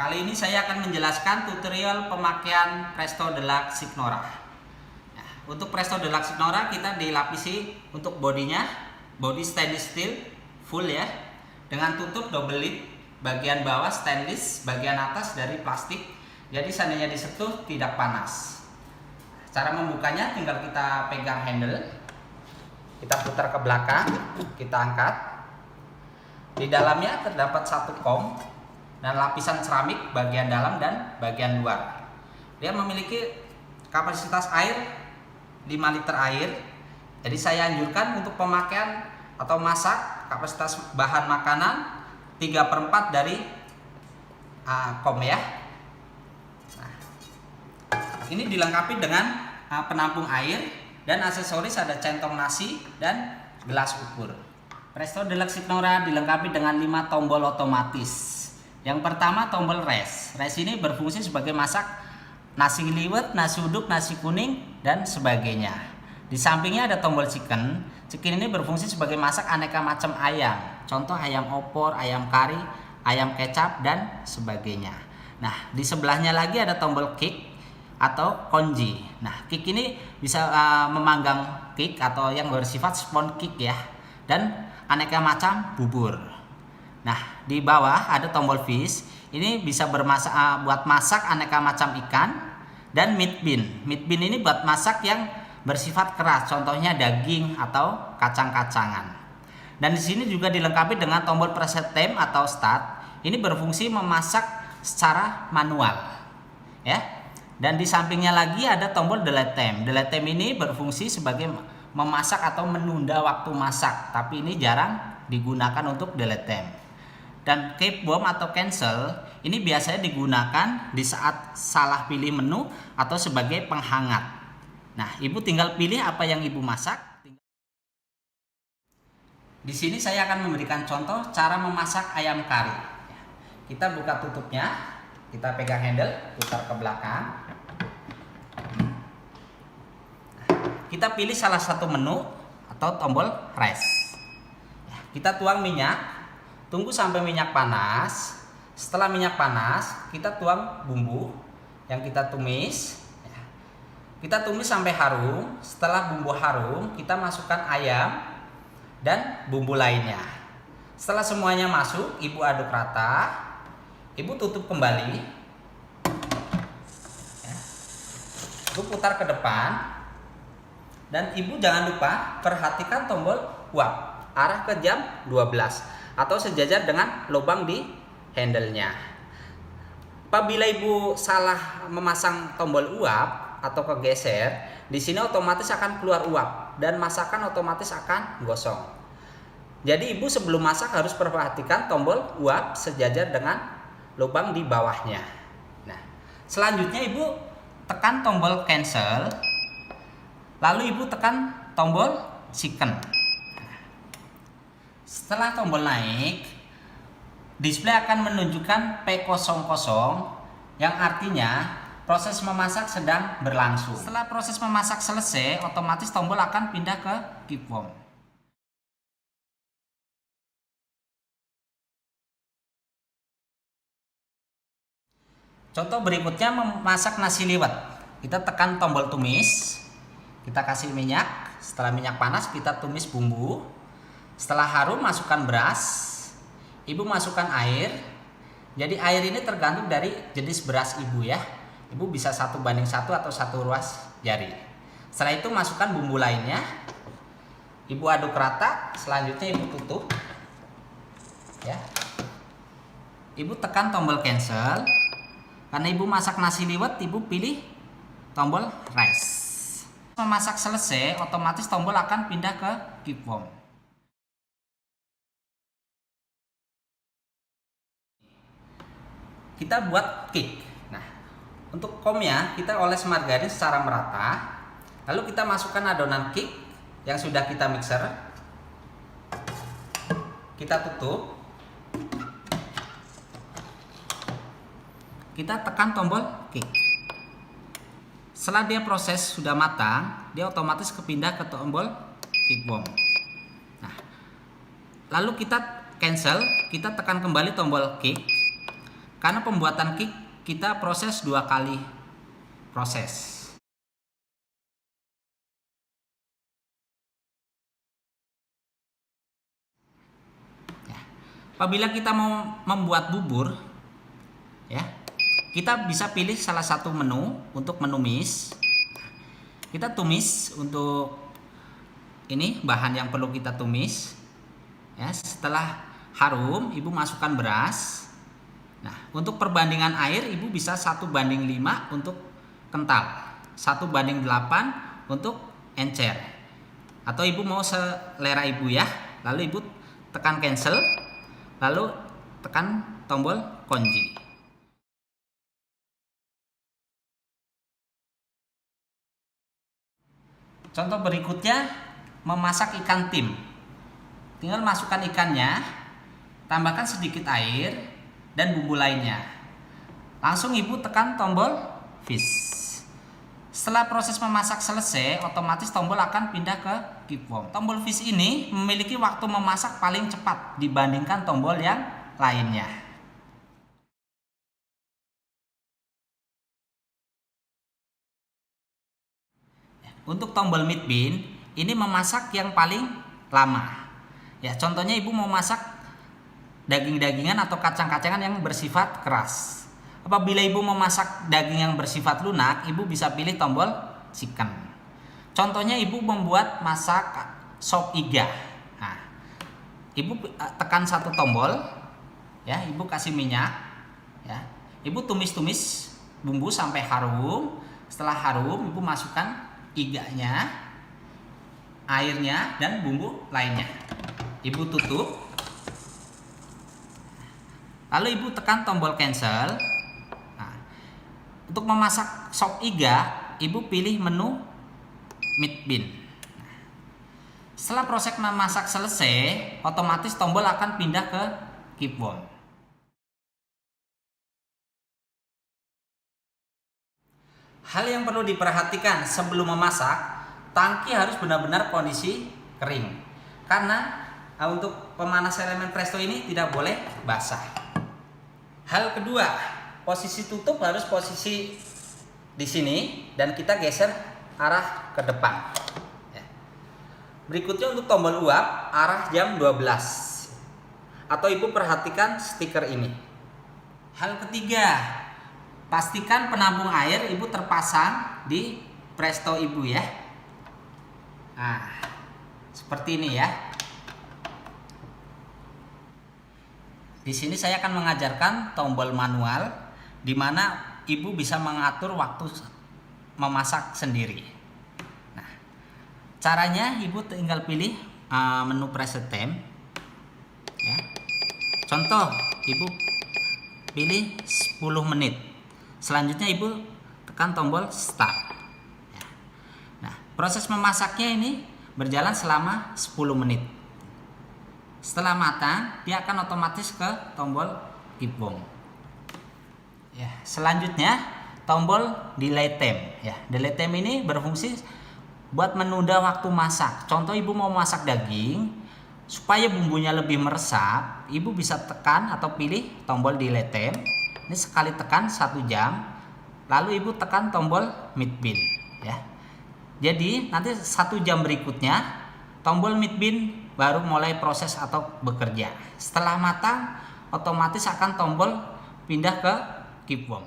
Kali ini saya akan menjelaskan tutorial pemakaian Presto Deluxe Signora. Nah, untuk Presto Deluxe Signora kita dilapisi untuk bodinya, body stainless steel full ya, dengan tutup double lid, bagian bawah stainless, bagian atas dari plastik. Jadi seandainya disentuh tidak panas. Cara membukanya tinggal kita pegang handle, kita putar ke belakang, kita angkat. Di dalamnya terdapat satu kom dan lapisan keramik bagian dalam dan bagian luar. Dia memiliki kapasitas air 5 liter air. Jadi saya anjurkan untuk pemakaian atau masak kapasitas bahan makanan 3/4 dari kom ya. Nah, ini dilengkapi dengan penampung air dan aksesoris ada centong nasi dan gelas ukur. Presto Deluxe Signora dilengkapi dengan 5 tombol otomatis. Yang pertama tombol res. Res ini berfungsi sebagai masak nasi liwet, nasi uduk, nasi kuning dan sebagainya. Di sampingnya ada tombol chicken. Chicken ini berfungsi sebagai masak aneka macam ayam. Contoh ayam opor, ayam kari, ayam kecap dan sebagainya. Nah, di sebelahnya lagi ada tombol kick atau konji. Nah, kick ini bisa memanggang kick atau yang bersifat spoon kick ya. Dan aneka macam bubur. Nah, di bawah ada tombol fish. Ini bisa buat masak aneka macam ikan dan meat bin. Meat bin ini buat masak yang bersifat keras, contohnya daging atau kacang-kacangan. Dan di sini juga dilengkapi dengan tombol preset time atau start. Ini berfungsi memasak secara manual. Ya. Dan di sampingnya lagi ada tombol delay time. Delay time ini berfungsi sebagai memasak atau menunda waktu masak, tapi ini jarang digunakan untuk delay time. Dan keep warm atau cancel ini biasanya digunakan di saat salah pilih menu atau sebagai penghangat. Nah, ibu tinggal pilih apa yang ibu masak. Di sini saya akan memberikan contoh cara memasak ayam kari. Kita buka tutupnya, kita pegang handle, putar ke belakang. Kita pilih salah satu menu atau tombol res. Kita tuang minyak. Tunggu sampai minyak panas. Setelah minyak panas, kita tuang bumbu yang kita tumis. Kita tumis sampai harum. Setelah bumbu harum, kita masukkan ayam dan bumbu lainnya. Setelah semuanya masuk, ibu aduk rata. Ibu tutup kembali. Ibu putar ke depan. Dan ibu jangan lupa perhatikan tombol uap. Arah ke jam 12. Atau sejajar dengan lubang di handle-nya. Apabila ibu salah memasang tombol uap atau kegeser, di sini otomatis akan keluar uap dan masakan otomatis akan gosong. Jadi ibu sebelum masak harus perhatikan tombol uap sejajar dengan lubang di bawahnya. Nah, selanjutnya ibu tekan tombol cancel, lalu ibu tekan tombol chicken. Setelah tombol naik, display akan menunjukkan P00 yang artinya proses memasak sedang berlangsung. Setelah proses memasak selesai, otomatis tombol akan pindah ke keep warm. Contoh berikutnya memasak nasi liwet. Kita tekan tombol tumis, kita kasih minyak. Setelah minyak panas, kita tumis bumbu. Setelah harum, masukkan beras. Ibu masukkan air. Jadi air ini tergantung dari jenis beras ibu ya. Ibu bisa 1:1 atau 1 ruas jari. Setelah itu masukkan bumbu lainnya. Ibu aduk rata. Selanjutnya ibu tutup. Ya. Ibu tekan tombol cancel. Karena ibu masak nasi liwet, ibu pilih tombol res. Memasak selesai, otomatis tombol akan pindah ke keep warm. Kita buat kick. Nah, untuk komnya kita oles margarin secara merata. Lalu kita masukkan adonan kick yang sudah kita mixer. Kita tutup. Kita tekan tombol kick. Setelah dia proses sudah matang, dia otomatis kepindah ke tombol keep warm. Nah, lalu kita cancel, kita tekan kembali tombol kick. Karena pembuatan kick kita proses 2 kali proses. Apabila kita mau membuat bubur, ya, kita bisa pilih salah satu menu untuk menumis. Kita tumis untuk ini bahan yang perlu kita tumis. Ya, setelah harum, ibu masukkan beras. Nah, untuk perbandingan air, ibu bisa 1:5 untuk kental, 1:8 untuk encer. Atau ibu mau selera ibu ya. Lalu ibu tekan cancel. Lalu tekan tombol kunci. Contoh berikutnya memasak ikan tim. Tinggal masukkan ikannya, tambahkan sedikit air dan bumbu lainnya. Langsung ibu tekan tombol fish. Setelah proses memasak selesai, otomatis tombol akan pindah ke keep warm. Tombol fish ini memiliki waktu memasak paling cepat dibandingkan tombol yang lainnya. Untuk tombol mid bean ini memasak yang paling lama. Ya, contohnya ibu mau masak daging-dagingan atau kacang-kacangan yang bersifat keras. Apabila ibu memasak daging yang bersifat lunak, ibu bisa pilih tombol chicken. Contohnya ibu membuat masak sop iga. Nah, ibu tekan satu tombol, ya, ibu kasih minyak, ya, ibu tumis-tumis bumbu sampai harum. Setelah harum, ibu masukkan iganya, airnya, dan bumbu lainnya. Ibu tutup. Lalu ibu tekan tombol cancel. Nah, untuk memasak sop iga, ibu pilih menu mid bean. Setelah proses memasak selesai, otomatis tombol akan pindah ke keep warm. Hal yang perlu diperhatikan sebelum memasak, tangki harus benar-benar kondisi kering. Karena untuk pemanas elemen presto ini tidak boleh basah. Hal kedua, posisi tutup harus posisi di sini dan kita geser arah ke depan. Ya. Berikutnya untuk tombol uap arah jam 12. Atau ibu perhatikan stiker ini. Hal ketiga, pastikan penampung air ibu terpasang di presto ibu ya. Nah, seperti ini ya. Di sini saya akan mengajarkan tombol manual di mana ibu bisa mengatur waktu memasak sendiri. Nah, caranya ibu tinggal pilih menu preset time. Ya. Contoh, ibu pilih 10 menit. Selanjutnya ibu tekan tombol start. Ya. Nah, proses memasaknya ini berjalan selama 10 menit. Setelah matang, dia akan otomatis ke tombol keep warm. Ya, selanjutnya tombol delay time. Ya, delay time ini berfungsi buat menunda waktu masak. Contoh ibu mau masak daging, supaya bumbunya lebih meresap, ibu bisa tekan atau pilih tombol delay time. Ini sekali tekan 1 jam, lalu ibu tekan tombol mid bean. Ya, jadi nanti 1 jam berikutnya tombol mid bean baru mulai proses atau bekerja. Setelah matang, otomatis akan tombol pindah ke keep warm.